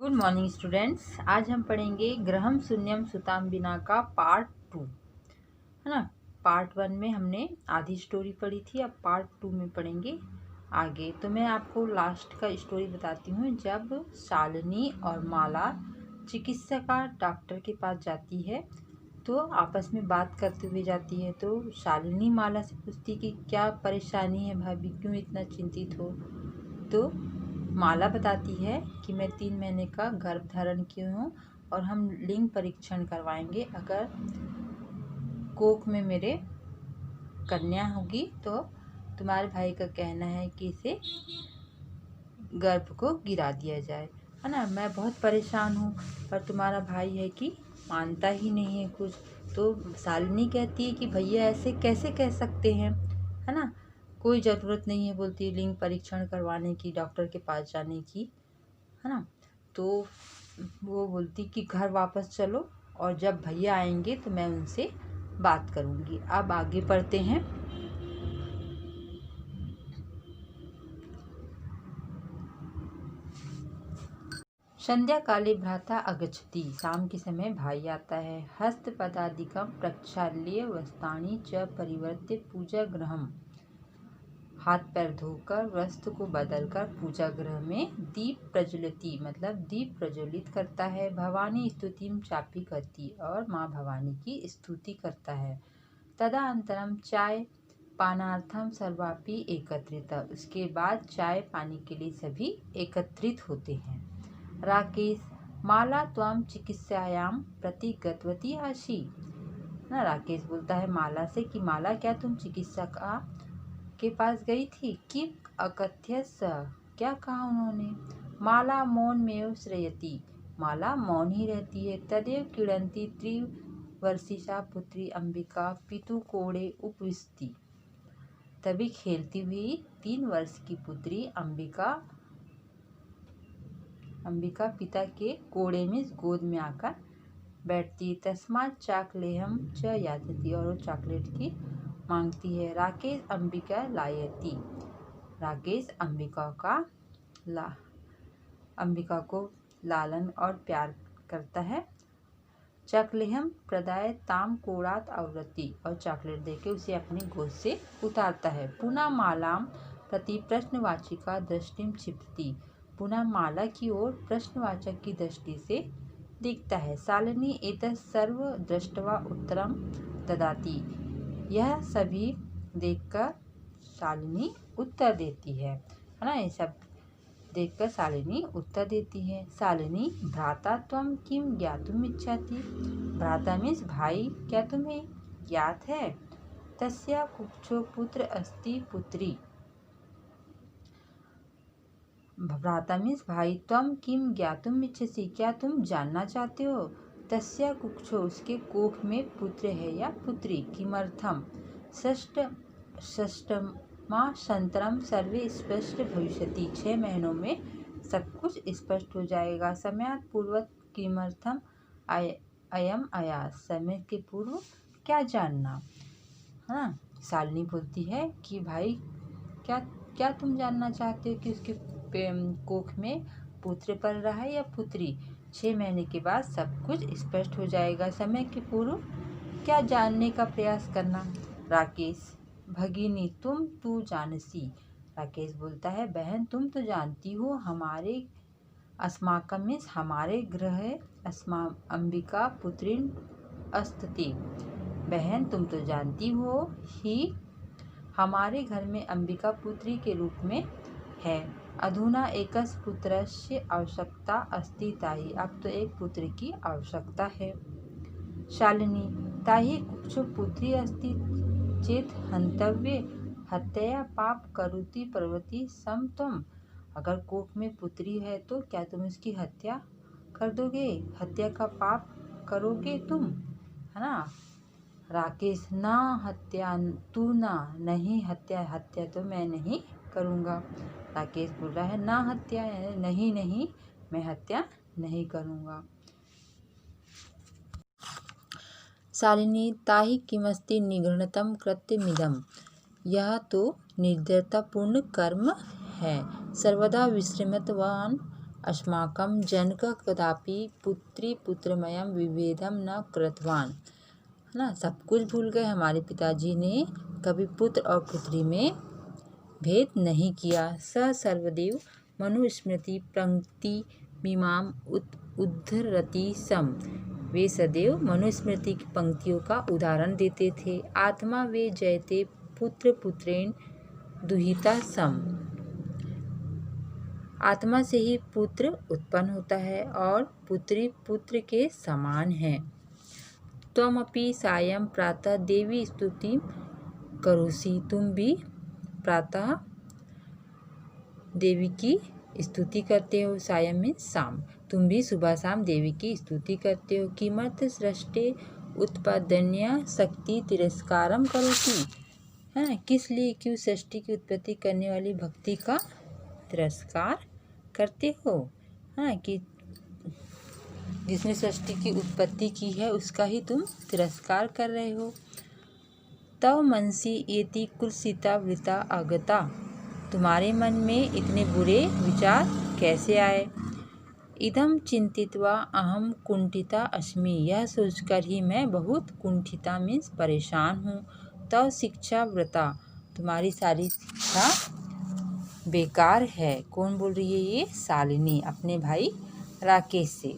Good morning students. आज हम पढ़ेंगे ग्रहम शून्यम सुताम बिना का पार्ट 2, है ना। पार्ट 1 में हमने आधी स्टोरी पढ़ी थी, अब पार्ट 2 में पढ़ेंगे आगे। तो मैं आपको लास्ट का स्टोरी बताती हूँ। जब शालिनी और माला चिकित्सका डॉक्टर के पास जाती है तो आपस में बात करते हुए जाती है। तो शालिनी माला से पूछती कि क्या परेशानी है भाभी, क्यों इतना चिंतित हो। तो माला बताती है कि मैं 3 महीने का गर्भ धारण की हूँ और हम लिंग परीक्षण करवाएंगे। अगर कोख में मेरे कन्या होगी तो तुम्हारे भाई का कहना है कि इसे गर्भ को गिरा दिया जाए, है ना। मैं बहुत परेशान हूँ, पर तुम्हारा भाई है कि मानता ही नहीं है कुछ। तो शालिनी कहती है कि भैया ऐसे कैसे कह सकते हैं, है ना। कोई ज़रूरत नहीं है, बोलती है, लिंग परीक्षण करवाने की, डॉक्टर के पास जाने की, है ना। तो वो बोलती कि घर वापस चलो और जब भैया आएंगे तो मैं उनसे बात करूँगी। अब आगे पढ़ते हैं। संध्या काले भ्राता आगच्छति। शाम के समय भाई आता है। हस्तपदादिकं प्रक्षाल्य वस्त्राणि च परिवर्त्य पूजा गृहम्। हाथ पैर धोकर वस्त्र को बदलकर पूजा गृह में दीप प्रज्वलिति मतलब दीप प्रज्वलित करता है। भवानी स्तुतिम चापी करती और माँ भवानी की स्तुति करता है। तदनंतरम चाय पानार्थम सर्वापि एकत्रित। उसके बाद चाय पानी के लिए सभी एकत्रित होते हैं। राकेश माला त्वं चिकित्सायाम प्रति गतवती आसी। ना, राकेश बोलता है माला से कि माला, क्या तुम चिकित्सक के पास गई थी। किम अकथ्यस, क्या कहा उन्होंने। माला मौन में श्रेयति। माला मौन ही रहती है। तदेव क्रीडन्ति त्रिवर्षीया पुत्री अंबिका पितु कोड़े उपविशति। तभी खेलती हुई 3 वर्ष की पुत्री अंबिका पिता के कोड़े में गोद में आकर बैठती। तस्मात् चाकलेहम च याचति, और वो चॉकलेट की मांगती है। राकेश अंबिका लायती। राकेश अंबिका को लालन और प्यार करता है। चकलेहम प्रदाय ताम कोड़ात आवृत्ति, और चॉकलेट देके उसे अपनी गोद से उतारता है। पुनः मालाम प्रति प्रश्नवाचिका दृष्टिम क्षिपति। पुनः माला की ओर प्रश्नवाचक की दृष्टि से दिखता है। शालिनी एतत् सर्व दृष्ट्वा उत्तरम ददाति। यह सभी देखकर शालिनी उत्तर देती है ना। ये सब देखकर शालिनी उत्तर देती है। शालिनी भ्राता त्वं किम ज्ञातुम इच्छति। भ्राता मीन्स भाई, क्या तुम्हें ज्ञात है। तस्या कुक्षो पुत्र अस्ति पुत्री। भ्राता मीन्स भाई, त्वं किम ज्ञातुम इच्छसि, क्या तुम जानना चाहते हो। तस्या कुक्षो, उसके कोख में पुत्र है या पुत्री। किमर्थम षष्ठमा संतरम सर्वे स्पष्ट भविष्यति। 6 महीनों में सब कुछ स्पष्ट हो जाएगा। समयात् पूर्वत किमर्थम अयम आयास। समय के पूर्व क्या जानना, हाँ। शालिनी बोलती है कि भाई क्या तुम जानना चाहते हो कि उसके कोख में पुत्र पल रहा है या पुत्री। 6 महीने के बाद सब कुछ स्पष्ट हो जाएगा। समय के पूर्व क्या जानने का प्रयास करना। राकेश भगिनी तू जानसी। राकेश बोलता है बहन, तुम तो जानती हो, हमारे अस्माकं मीन्स हमारे गृह अंबिका पुत्रीन अस्ति। बहन, तुम तो जानती हो ही, हमारे घर में अंबिका पुत्री के रूप में है। अधुना एकस पुत्रस्य आवश्यकता अस्ति ताहि। अब तो एक पुत्र की आवश्यकता है। शालिनी ताहि कुक्षो पुत्री अस्ति चेत हंतव्ये हत्या पाप करोति पर्वती सम त्वम्। अगर कोख में पुत्री है तो क्या तुम उसकी हत्या कर दोगे, हत्या का पाप करोगे तुम, है ना। राकेश ना हत्या तू ना, नहीं हत्या तो मैं नहीं करूँगा। राकेश बोल रहा है ना हत्या, नहीं मैं हत्या नहीं करूँगा। शालिनी ताहि किमस्ति निगृणतम कृत्यमिदम्। यह तो निर्दयतापूर्ण कर्म है। सर्वदा विस्मृतवान अस्माकं जनकः कदापि पुत्री पुत्रमयं विभेदं न कृतवान्। है ना, सब कुछ भूल गए। हमारे पिताजी ने कभी पुत्र और पुत्री में भेद नहीं किया। स सर्वदेव मनुस्मृति पंक्ति मीमां उद्धरति सम। वे सदैव मनुस्मृति की पंक्तियों का उदाहरण देते थे। आत्मा वे जयते पुत्र पुत्रेण दुहिता सम। आत्मा से ही पुत्र उत्पन्न होता है और पुत्री पुत्र के समान है। त्वमपि सायं प्रातः देवी स्तुति करोसि। तुम भी प्रातः देवी की स्तुति करते हो। सायं में शाम। तुम भी सुबह शाम देवी की स्तुति करते हो। किमर्थ सृष्टे उत्पादन्या शक्ति तिरस्कारम करोति। है ना, किस लिए, क्यों सृष्टि की उत्पत्ति करने वाली भक्ति का तिरस्कार करते हो। हाँ, कि जिसने सृष्टि की उत्पत्ति की है उसका ही तुम तिरस्कार कर रहे हो। तव मनसी एति कुत्सिता वृता आगता। तुम्हारे मन में इतने बुरे विचार कैसे आए। इदम चिंतित्वा अहम कुंठिता अस्मि। यह सोचकर ही मैं बहुत कुंठिता मीन्स परेशान हूँ। तव शिक्षा व्रता। तुम्हारी सारी शिक्षा बेकार है। कौन बोल रही है ये? शालिनी अपने भाई राकेश से।